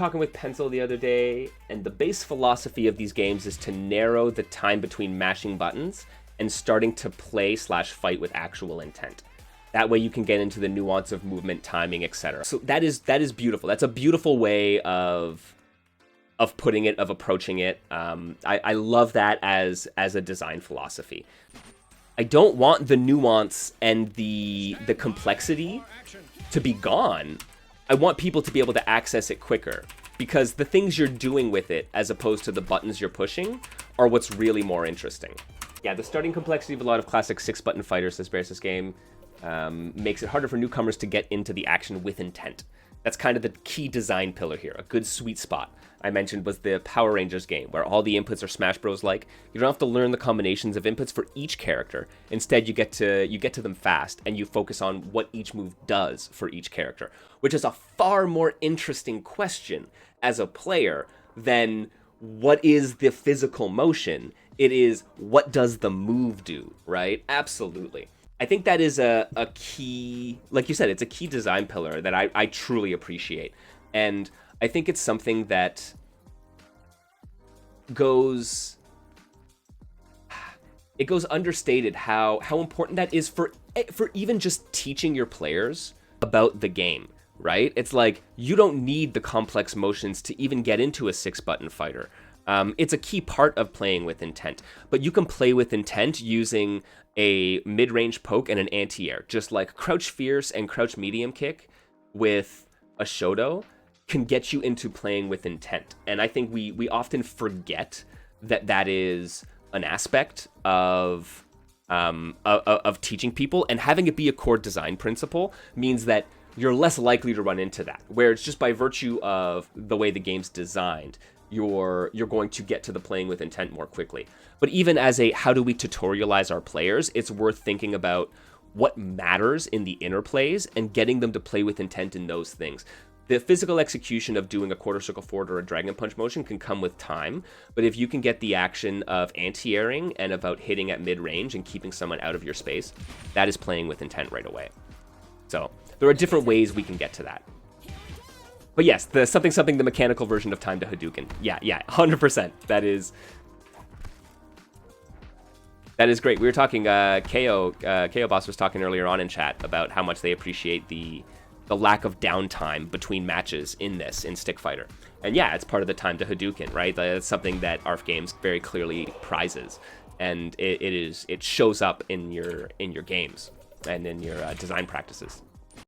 talking with Pencil the other day, and the base philosophy of these games is to narrow the time between mashing buttons and starting to play/fight with actual intent. That way you can get into the nuance of movement, timing, etc. So that is beautiful. That's a beautiful way of putting it, of approaching it. I love that as a design philosophy. I don't want the nuance and the complexity to be gone. I want people to be able to access it quicker, because the things you're doing with it, as opposed to the buttons you're pushing, are what's really more interesting. Yeah, the starting complexity of a lot of classic 6-button fighters, this versus game, makes it harder for newcomers to get into the action with intent. That's kind of the key design pillar here. A good sweet spot I mentioned was the Power Rangers game, where all the inputs are Smash Bros. Like. You don't have to learn the combinations of inputs for each character. Instead, you get to them fast, and you focus on what each move does for each character, which is a far more interesting question as a player than what is the physical motion. It is, what does the move do, right? Absolutely. I think that is a key, like you said, it's a key design pillar that I truly appreciate. And I think it's something that goes understated how important that is for even just teaching your players about the game, right? It's like, you don't need the complex motions to even get into a 6-button fighter. It's a key part of playing with intent, but you can play with intent using a mid-range poke and an anti-air, just like crouch fierce and crouch medium kick with a Shoto can get you into playing with intent. And I think we often forget that is an aspect of teaching people, and having it be a core design principle means that you're less likely to run into that, where it's just by virtue of the way the game's designed, you're going to get to the playing with intent more quickly. But even as a how do we tutorialize our players, it's worth thinking about what matters in the interplays and getting them to play with intent in those things. The physical execution of doing a quarter circle forward or a dragon punch motion can come with time, but if you can get the action of anti-airing and about hitting at mid-range and keeping someone out of your space, that is playing with intent right away. So there are different ways we can get to that. But yes, the something, the mechanical version of time to Hadouken. Yeah, 100%. That is great. We were talking, KO Boss was talking earlier on in chat about how much they appreciate the lack of downtime between matches in Stick Fighter. And yeah, it's part of the time to Hadouken, right? That's something that ARF Games very clearly prizes. And it shows up in your games and in your design practices.